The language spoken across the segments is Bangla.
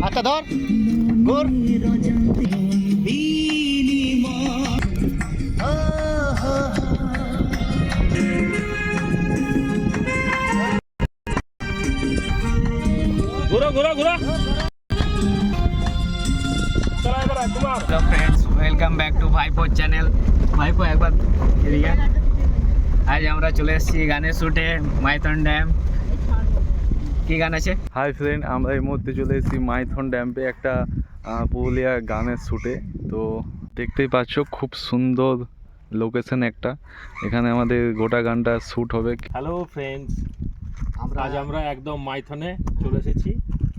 আচ্ছা ধর ঘুর। ঘুরো ঘুরো ঘুরো। Hello friends, welcome back to Bhaipo channel. Bhaipo एक बार এদিকে আজ আমরা চলে এসেছি গানের শুটে মাইথন ড্যাম। কি গান আছে? হাই ফ্রেন্ড, আমরা এই মুহূর্তে চলে এসেছি মাইথন ড্যাম্পে একটা পুরুলিয়া গানের শ্যুটে। তো দেখতেই পাচ্ছ খুব সুন্দর লোকেশন একটা, এখানে আমাদের গোটা গানটা শ্যুট হবে। হ্যালো ফ্রেন্ডস, আজ আমরা একদম মাইথনে চলে এসেছি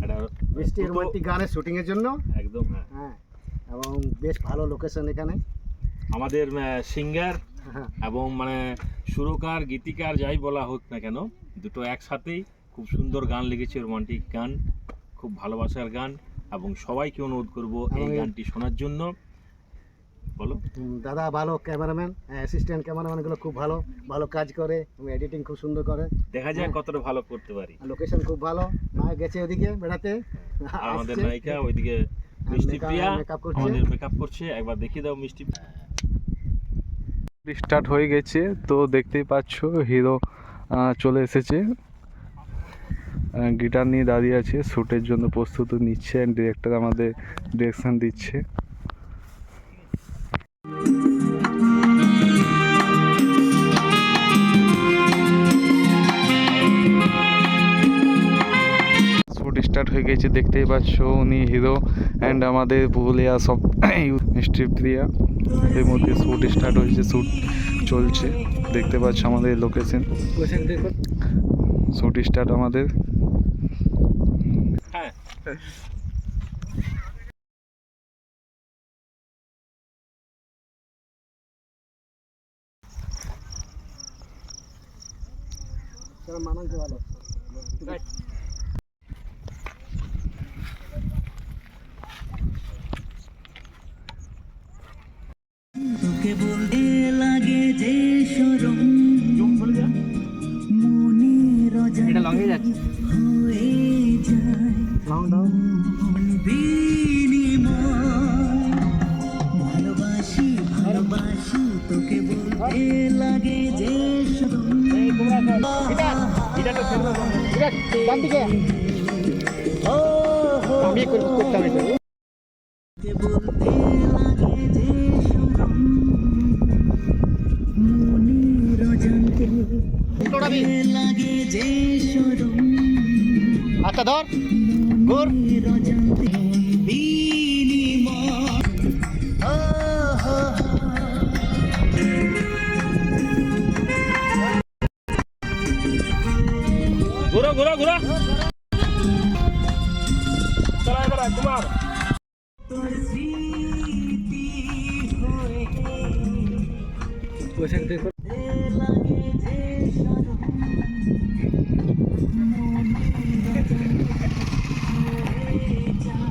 একটা মিষ্টি রোমান্টিক গানের শুটিংয়ের জন্য। একদম হ্যাঁ, এবং বেশ ভালো লোকেশন এখানে। আমাদের সিঙ্গার এবং মানে সুরকার গীতিকার যাই বলা হোক না কেন, দুটো একসাথেই খুব সুন্দর গান লিখেছে, রোমান্টিক গান, খুব ভালোবাসার গান, এবং সবাইকে অনুরোধ করব এই গানটি শোনার জন্য। বলো দাদা ভালো ক্যামেরাম্যান, অ্যাসিস্ট্যান্ট ক্যামেরাম্যানগুলো খুব ভালো ভালো কাজ করে এবং এডিটিং খুব সুন্দর করে। দেখা যায় কতটা ভালো করতে পারি। লোকেশন খুব ভালো। নায়ক গেছে ওদিকে বেড়াতে, আর আমাদের নায়িকা ওইদিকে মিষ্টি প্রিয়া আমাদের মেকআপ করছে। একবার দেখিয়ে দাও মিষ্টি। স্টার্ট হয়ে গেছে, তো দেখতেই পাচ্ছ হিরো চলে এসেছে, গিটার নিয়ে দাঁড়িয়ে আছে, শ্যুটের জন্য প্রস্তুতি নিচ্ছে, ডিরেক্টর আমাদের ডিরেকশন দিচ্ছে। শ্যুট স্টার্ট হয়ে গেছে, দেখতেই পাচ্ছ উনি হিরো অ্যান্ড আমাদের পুরুলিয়া সব মিষ্টি প্রিয়া। এর মধ্যে শ্যুট স্টার্ট হয়েছে, শ্যুট চলছে, দেখতে পাচ্ছ আমাদের লোকেশন। শ্যুট স্টার্ট আমাদের। হ্যাঁ মানানছে ভালো। তোকে বলতে লাগে যে শরম মনের অজান্তে এটা লং এ যাচ্ছে। হয়ে যায় বিনিময়। ভালোবাসি ভালোবাসি তোকে বলতে লাগে যে শরম। আমি করতাম এটা। বলতে লাগে যে শরম মনের অজান্তে লাগে যে শরম। আচ্ছা ধর ঘুর। মনের অজান্তে বিনিময়। ঘুরো ঘুরো ঘুরো। চলো এবার কুমার। তোর স্মৃতি হয়ে লাগে যে শরম মনের অজান্তে হয়ে যায়।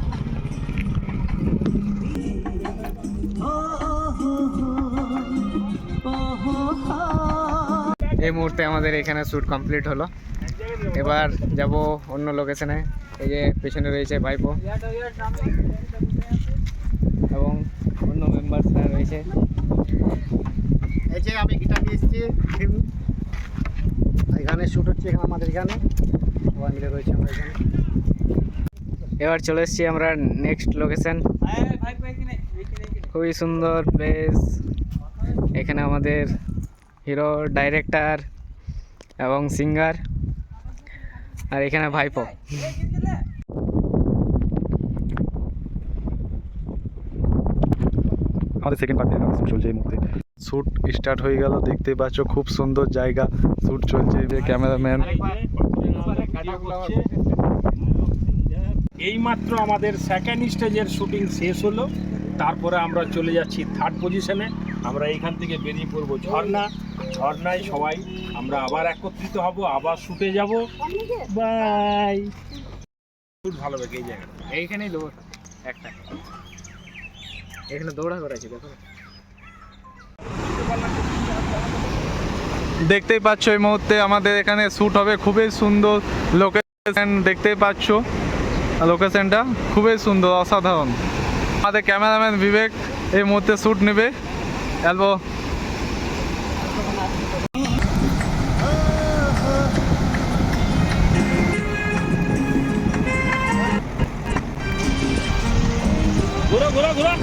এই মুহূর্তে আমাদের এখানে শ্যুট কমপ্লিট হলো। এবার যাব অন্য লোকেশনে। এই যে পেছনে রয়েছে ভাইপো এবং অন্য মেম্বার্সরা রয়েছে। এই যে আমি গিটার নিয়ে এসেছি, এখানে শ্যুট হচ্ছে, এখানে আমাদের এখানে সবাই মিলে রয়েছে আমরা এখানে। এবার চলে এসেছি আমরা নেক্সট লোকেশন। খুবই সুন্দর প্লেস। এখানে আমাদের হিরো, ডাইরেক্টর এবং সিঙ্গার, আর এখানে ভাইপো। আমাদের সেকেন্ড পার্টে শ্যুট চলছে এই মুহূর্তে। শ্যুট স্টার্ট হয়ে গেল, দেখতেই পাচ্ছ খুব সুন্দর জায়গা, শ্যুট চলছে। যে ক্যামেরাম্যান এইমাত্র আমাদের সেকেন্ড স্টেজের শুটিং শেষ হলো, তারপরে আমরা চলে যাচ্ছি থার্ড পজিশনে। আমরা এইখান থেকে বেরিয়ে পড়বো ঝর্ণায় সবাই আমরা আবার একত্রিত হব, আবার শুটে যাব। বাই। খুব ভালো লাগে এই জায়গাটা। এইখানেই দৌড় একটা, এখানে দৌড়া করেছি দেখো। দেখতেই পাচ্ছ এই মুহূর্তে আমাদের এখানে শ্যুট হবে, খুবই সুন্দর লোকেশন দেখতেই পাচ্ছ, লোকেশনটা খুবই সুন্দর, অসাধারণ। আমাদের ক্যামেরাম্যান বিবেক এই মুহূর্তে শ্যুট নেবে। অ্যালবো ঘোরা ঘোরা ঘোরা